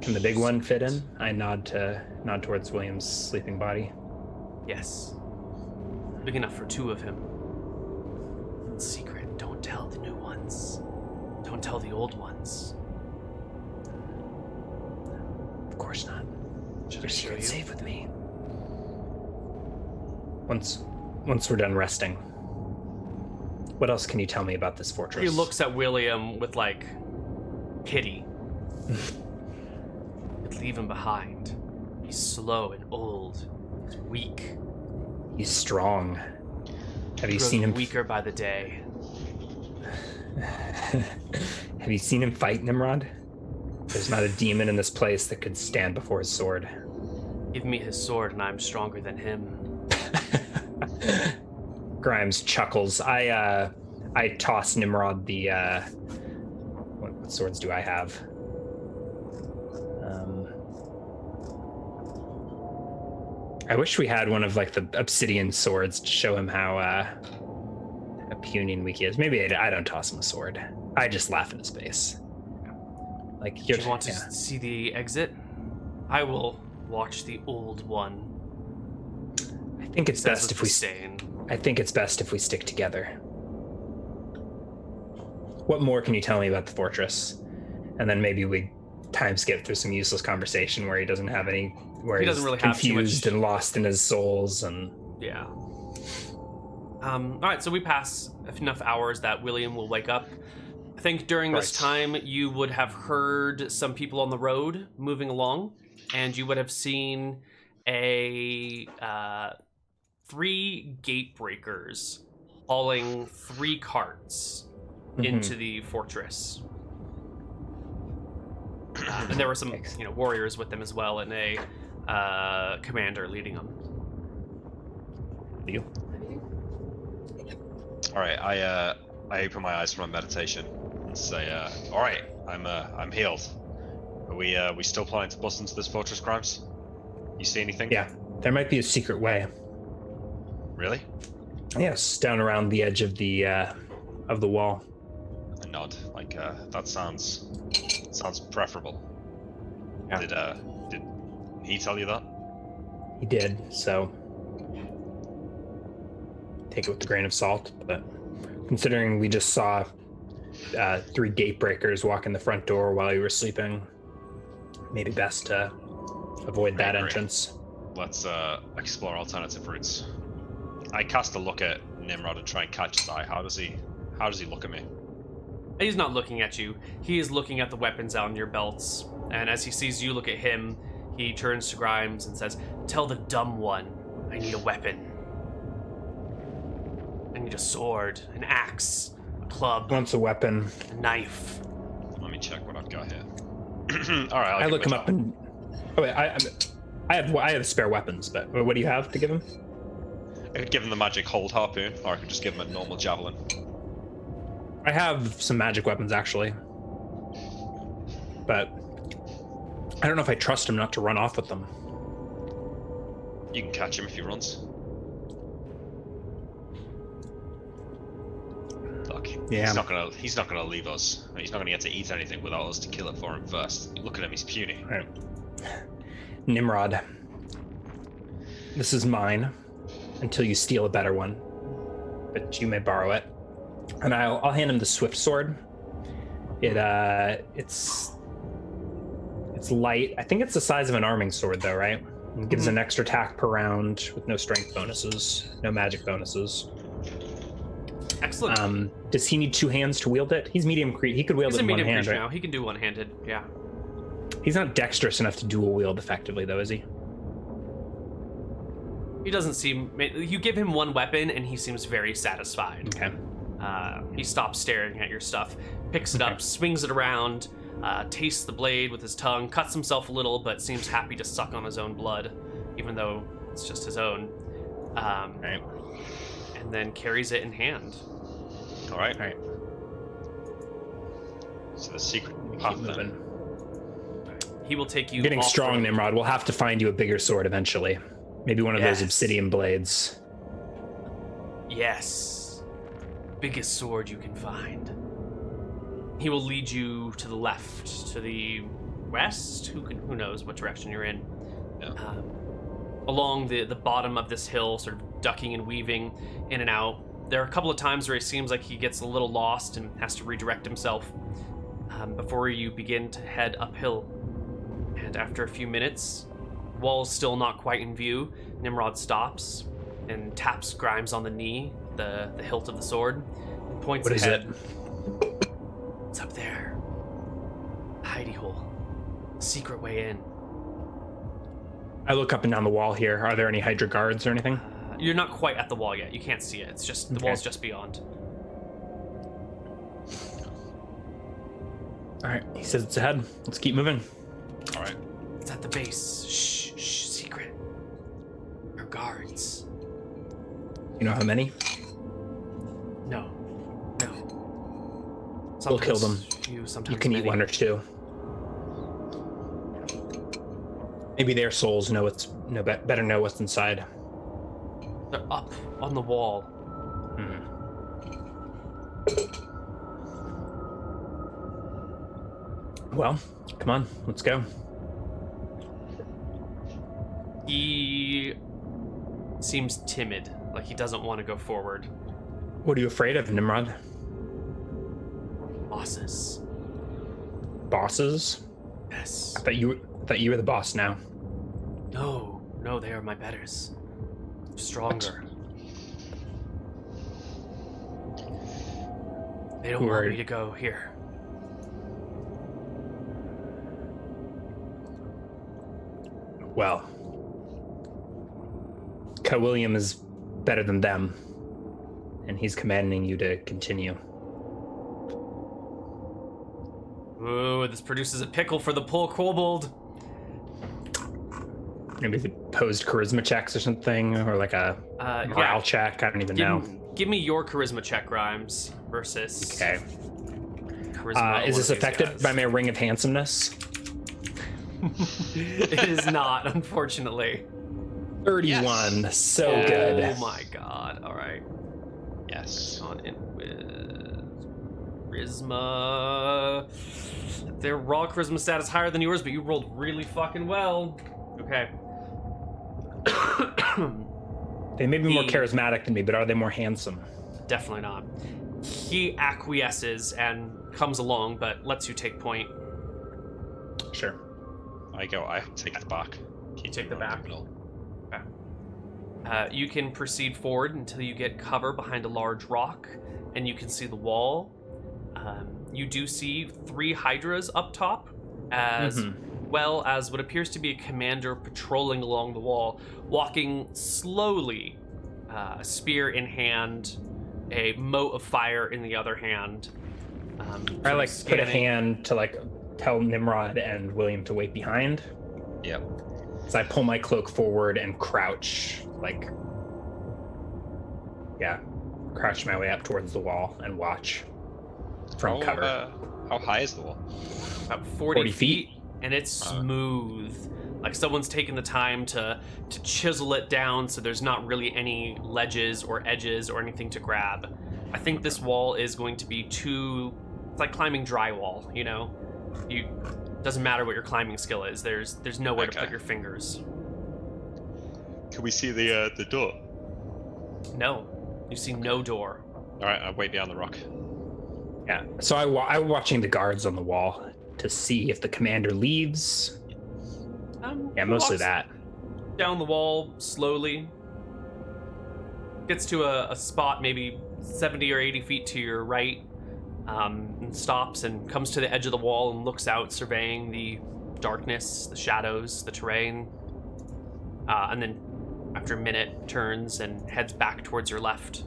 Can the big one fit in? I nod towards William's sleeping body. Yes. Big enough for two of him. Secret. Don't tell the new ones. Don't tell the old ones. Of course not. Should I Your show you? secret's safe with me. Once we're done resting, what else can you tell me about this fortress? He looks at William with, like, pity. But leave him behind. He's slow and old. He's weak. He's strong. Have you Grows seen him? weaker by the day. Have you seen him fight, Nimrod? There's not a demon in this place that could stand before his sword. Give me his sword and I'm stronger than him. Grimes chuckles. I toss Nimrod the what swords do I have? I wish we had one of like the obsidian swords to show him how puny and weak he is. Maybe I don't toss him a sword. I just laugh in his face. Like Do you want to see the exit? I will watch the old one. I think it's best if we stay in. I think it's best if we stick together. What more can you tell me about the fortress? And then maybe we time skip through some useless conversation where he doesn't have any, where He he's doesn't really have too confused much- and lost in his souls and Yeah. All right, so we pass enough hours that William will wake up. I think during this time you would have heard some people on the road moving along, and you would have seen a 3 gate breakers hauling 3 carts into the fortress. And there were some, warriors with them as well, and a commander leading them. you. All right, I open my eyes from my meditation and say, "All right, I'm healed. Are we still planning to bust into this fortress, Grimes? You see anything? Yeah, there might be a secret way. Really?" Yes, down around the edge of the wall. I nod. Like that sounds preferable. Yeah. Did he tell you that? He did, so take it with a grain of salt. But considering we just saw 3 gate breakers walk in the front door while you were sleeping, maybe best to avoid that entrance. Let's explore alternative routes. I cast a look at Nimrod and try and catch his eye. How does he look at me? He's not looking at you. He is looking at the weapons on your belts. And as he sees you look at him, he turns to Grimes and says, "Tell the dumb one I need a weapon. I need a sword, an axe, a club, Wants a weapon. a knife." Let me check what I've got here. All right, I look him up and. Oh wait, I have spare weapons, but what do you have to give him? I could give him the magic hold harpoon, or I could just give him a normal javelin. I have some magic weapons actually, but I don't know if I trust him not to run off with them. You can catch him if he runs. Look, Yeah. He's not gonna leave us. He's not gonna get to eat anything without us to kill it for him first. Look at him, he's puny. All right. Nimrod, this is mine until you steal a better one, but you may borrow it. And I'll hand him the swift sword. It's light. I think it's the size of an arming sword, though, right? It gives an extra attack per round with no strength bonuses, no magic bonuses. Excellent. Does he need 2 hands to wield it? He's medium creature. He could wield He's it a in one medium hand, creature right? now. He can do one-handed. Yeah. He's not dexterous enough to dual wield effectively, though, is he? He doesn't seem. You give him one weapon, and he seems very satisfied. Okay. He stops staring at your stuff, picks it up, swings it around, tastes the blade with his tongue, cuts himself a little, but seems happy to suck on his own blood, even though it's just his own. Right. And then carries it in hand. All right. All right. So the secret Keep path moving. then. He will take you. Getting off strong, road. Nimrod. We'll have to find you a bigger sword eventually. Maybe one of those Yes. obsidian blades. Yes. Biggest sword you can find. He will lead you to the left, to the west. Who knows what direction you're in? Yeah. Along the bottom of this hill, sort of ducking and weaving in and out. There are a couple of times where it seems like he gets a little lost and has to redirect himself before you begin to head uphill. And after a few minutes, wall's still not quite in view, Nimrod stops and taps Grimes on the knee, the hilt of the sword, and points What is ahead. it? It's up there. Hidey hole. Secret way in. I look up and down the wall here. Are there any Hydra guards or anything? You're not quite at the wall yet. You can't see it. It's just the Okay. wall's just beyond. All right. He says it's ahead. Let's keep moving. All right. It's at the base. Shh, secret. Her guards. You know how many? No. We'll kill them. Few, sometimes You can eat many. 1 or 2. Maybe their souls better know what's inside. They're up on the wall. Well, come on. Let's go. He seems timid, like he doesn't want to go forward. What are you afraid of, Nimrod? Bosses. Bosses? Yes. I thought you were the boss now. No, they are my betters. Stronger. They don't want me to go here. Well, William is better than them, and he's commanding you to continue. Ooh, this produces a pickle for the poor kobold. Maybe if it posed charisma checks or something, or like a morale check. I don't even know. Give me your charisma check, Grimes, versus Okay. charisma. Is this affected by my ring of handsomeness? It is not, unfortunately. 31. Yes. So Oh good. my god. All right. Yes. On in with charisma. Their raw charisma stat is higher than yours, but you rolled really fucking well. Okay. They may be more charismatic than me, but are they more handsome? Definitely not. He acquiesces and comes along, but lets you take point. Sure. I take the back. You take the back. Middle. You can proceed forward until you get cover behind a large rock, and you can see the wall. You do see 3 hydras up top, as well as what appears to be a commander patrolling along the wall, walking slowly, a spear in hand, a mote of fire in the other hand. I put a hand to tell Nimrod and William to wait behind. Yep. So I pull my cloak forward and crouch, crouch my way up towards the wall and watch from cover. How high is the wall? About 40 feet. feet, and it's smooth. Like someone's taken the time to chisel it down so there's not really any ledges or edges or anything to grab. I think this wall is going to be too... It's like climbing drywall, you know? Doesn't matter what your climbing skill is. There's nowhere to put your fingers. Can we see the door? No. You see no door. Alright, I'll wait behind the rock. Yeah. So I'm watching the guards on the wall to see if the commander leaves. Yeah, mostly that. Down the wall slowly. Gets to a spot maybe 70 or 80 feet to your right. And stops and comes to the edge of the wall and looks out, surveying the darkness, the shadows, the terrain. And then after a minute turns and heads back towards your left.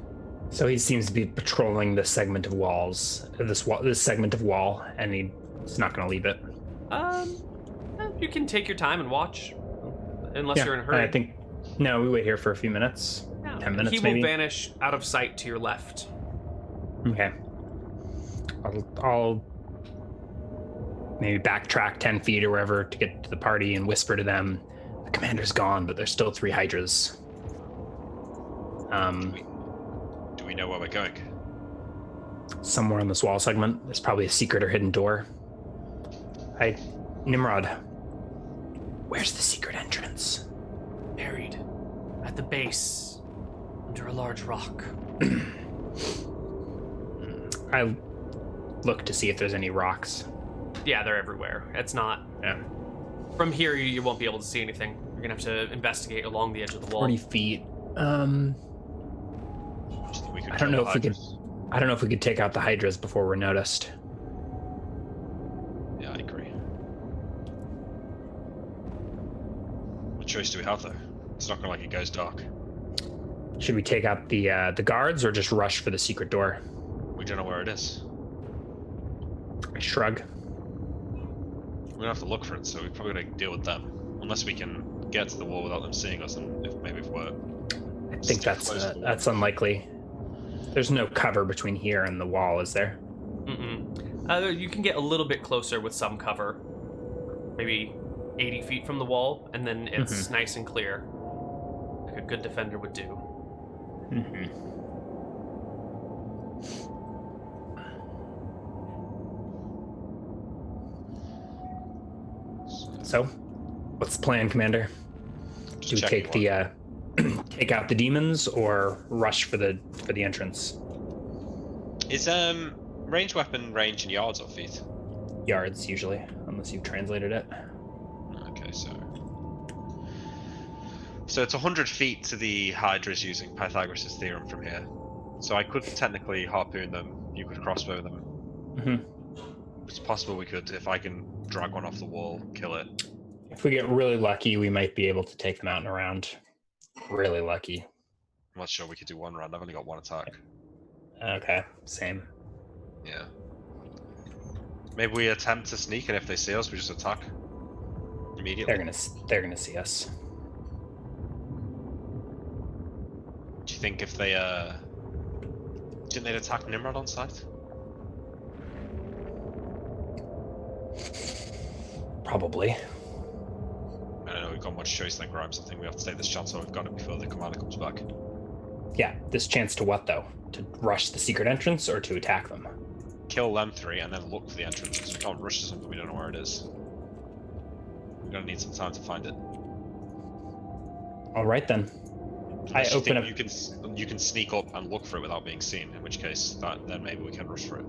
So he seems to be patrolling this segment of walls, this segment of wall, and he's not going to leave it. You can take your time and watch, unless you're in a hurry. I think we wait here for a few minutes, 10 minutes maybe. He will vanish out of sight to your left. Okay. I'll maybe backtrack 10 feet or wherever to get to the party and whisper to them, the commander's gone, but there's still 3 hydras. Do we know where we're going? Somewhere on this wall segment, there's probably a secret or hidden door. Nimrod, where's the secret entrance? Buried at the base, under a large rock. I look to see if there's any rocks. Yeah, they're everywhere. It's not... Yeah. From here, you won't be able to see anything. You're gonna have to investigate along the edge of the wall. 40 feet. I don't know if we could take out the hydras before we're noticed. Yeah, I agree. What choice do we have, though? It's not gonna like it goes dark. Should we take out the guards or just rush for the secret door? We don't know where it is. I shrug. We're gonna have to look for it, so we're probably gonna deal with them. Unless we can get to the wall without them seeing us, and if we're... I think that's unlikely. There's no cover between here and the wall, is there? You can get a little bit closer with some cover. Maybe 80 feet from the wall, and then it's nice and clear. Like a good defender would do. So, what's the plan, Commander? Do we take take out the demons or rush for the entrance? Is range weapon range in yards or feet? Yards usually, unless you've translated it. Okay, so it's 100 feet to the hydras using Pythagoras' theorem from here. So I could technically harpoon them. You could crossbow them. It's possible we could, if I can drag one off the wall, kill it. If we get really lucky, we might be able to take them out in a round. Really lucky. I'm not sure we could do one round. I've only got one attack. Okay, same. Yeah. Maybe we attempt to sneak, and if they see us, we just attack immediately. They're gonna see us. Do you think if they didn't they attack Nimrod on sight? Probably. I don't know, we've got much choice than Grimes. I think we have to take this chance while we've got it before the commander comes back. Yeah, this chance to what, though? To rush the secret entrance or to attack them? Kill them 3 and then look for the entrance, because we can't rush to something we don't know where it is. We're gonna need some time to find it. All right, then. Unless you can sneak up and look for it without being seen, in which case then maybe we can rush for it.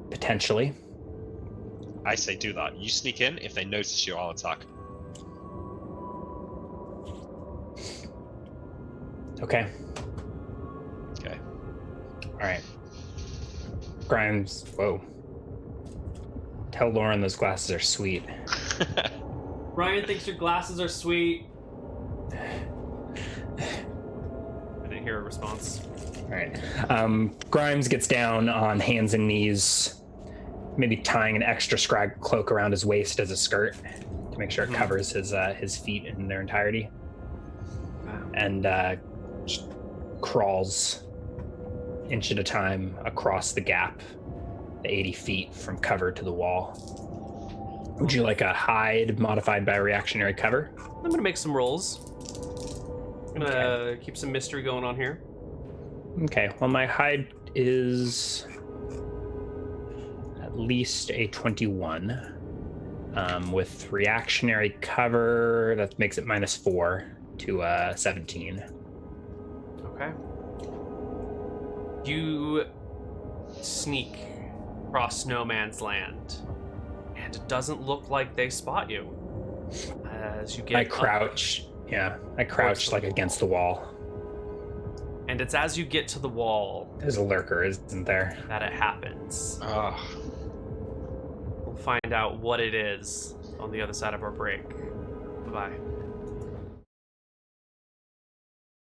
Potentially. I say do that. You sneak in, if they notice you, I'll attack. Okay. Okay. Alright. Grimes, whoa. Tell Lauren those glasses are sweet. Ryan thinks your glasses are sweet. I didn't hear a response. Alright. Grimes gets down on hands and knees, maybe tying an extra scrag cloak around his waist as a skirt to make sure it covers his feet in their entirety. Wow. And just crawls inch at a time across the gap, the 80 feet from cover to the wall. Would you like a hide modified by reactionary cover? I'm gonna make some rolls. I'm gonna keep some mystery going on here. Okay, well my hide is at least a 21. With reactionary cover, that makes it -4 to 17. Okay. You sneak across no man's land, and it doesn't look like they spot you. As you get I crouch. I crouch like against the wall. And it's as you get to the wall There's a lurker, isn't there? that it happens. Ah, We'll find out what it is on the other side of our break. Bye-bye.